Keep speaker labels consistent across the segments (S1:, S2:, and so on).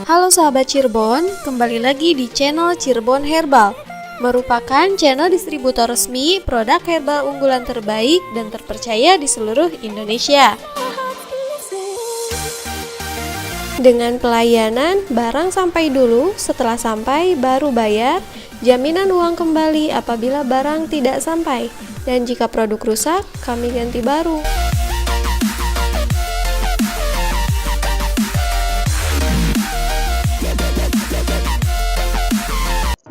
S1: Halo sahabat Cirebon, kembali lagi di channel Cirebon Herbal, merupakan channel distributor resmi produk herbal unggulan terbaik dan terpercaya di seluruh Indonesia. Dengan pelayanan barang sampai dulu, setelah sampai baru bayar, jaminan uang kembali apabila barang tidak sampai, dan jika produk rusak, kami ganti baru.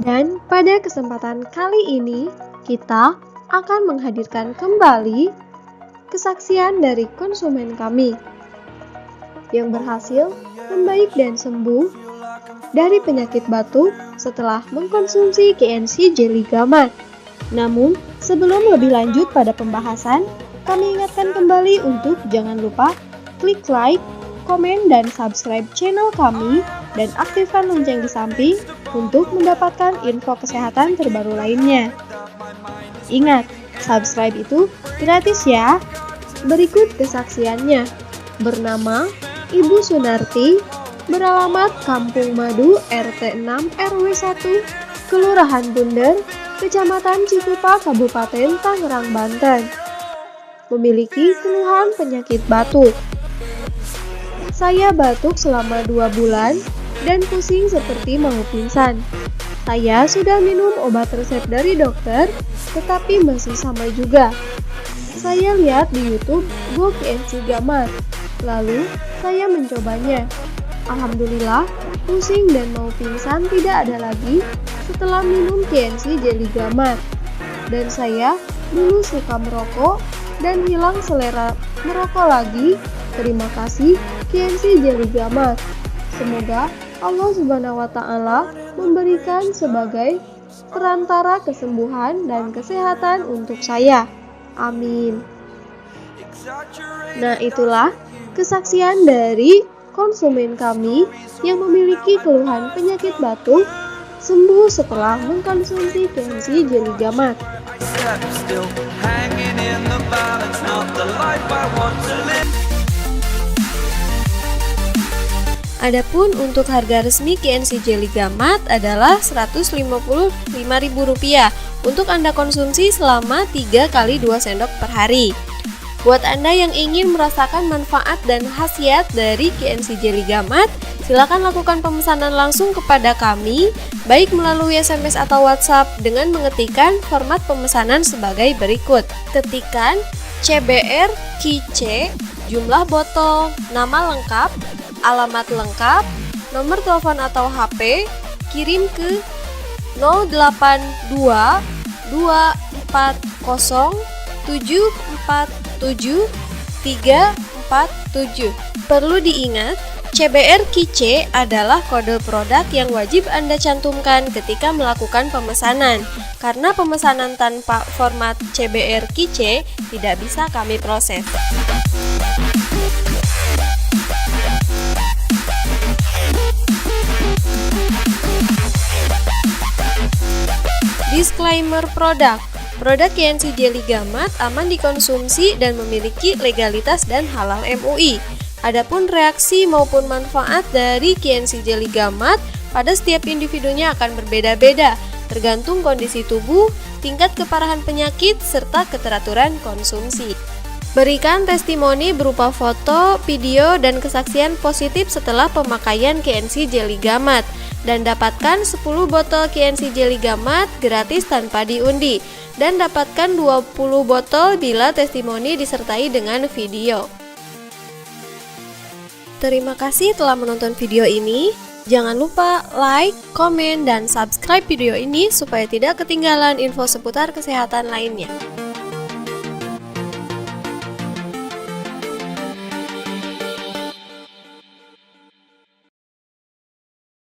S1: Dan pada kesempatan kali ini, kita akan menghadirkan kembali kesaksian dari konsumen kami yang berhasil membaik dan sembuh dari penyakit batuk setelah mengkonsumsi KNC Jelly Gamat. Namun, sebelum lebih lanjut pada pembahasan, kami ingatkan kembali untuk jangan lupa klik like, komen, dan subscribe channel kami dan aktifkan lonceng di samping untuk mendapatkan info kesehatan terbaru lainnya. Ingat, subscribe itu gratis ya. Berikut kesaksiannya. Bernama Ibu Sunarti, beralamat Kampung Madu RT 6 RW 1, Kelurahan Bunder, Kecamatan Cikupa, Kabupaten Tangerang, Banten. Memiliki keluhan penyakit batuk. Saya batuk selama 2 bulan dan pusing seperti mau pingsan. Saya sudah minum obat resep dari dokter, tetapi masih sama juga. Saya lihat di YouTube Go KNC Gamat, lalu saya mencobanya. Alhamdulillah, pusing dan mau pingsan tidak ada lagi setelah minum KNC Jelly Gamat. Dan saya dulu suka merokok dan hilang selera merokok lagi. Terima kasih KNC Jelly Gamat. Semoga Allah Subhanahu wa Ta'ala memberikan sebagai perantara kesembuhan dan kesehatan untuk saya. Amin. Nah, itulah kesaksian dari konsumen kami yang memiliki keluhan penyakit batuk sembuh setelah mengkonsumsi KNC Jelly Gamat. Adapun untuk harga resmi KNC Jelly Gamat adalah Rp155.000 untuk Anda konsumsi selama 3 kali 2 sendok per hari. Buat Anda yang ingin merasakan manfaat dan khasiat dari KNC Jelly Gamat, silakan lakukan pemesanan langsung kepada kami, baik melalui SMS atau WhatsApp dengan mengetikkan format pemesanan sebagai berikut. Ketikkan CBR KIC, jumlah botol, nama lengkap, alamat lengkap, nomor telepon atau HP, kirim ke 082 240 747 347. Perlu diingat, CBR KIC adalah kode produk yang wajib Anda cantumkan ketika melakukan pemesanan. Karena pemesanan tanpa format CBR KIC tidak bisa kami proses. Disclaimer produk. Produk KNC Jelly Gamat aman dikonsumsi dan memiliki legalitas dan halal MUI. Adapun reaksi maupun manfaat dari KNC Jelly Gamat pada setiap individunya akan berbeda-beda, tergantung kondisi tubuh, tingkat keparahan penyakit, serta keteraturan konsumsi. Berikan testimoni berupa foto, video, dan kesaksian positif setelah pemakaian KNC Jelly Gamat, dan dapatkan 10 botol KNC Jelly Gamat gratis tanpa diundi, dan dapatkan 20 botol bila testimoni disertai dengan video. Terima kasih telah menonton video ini. Jangan lupa like, komen, dan subscribe video ini supaya tidak ketinggalan info seputar kesehatan lainnya.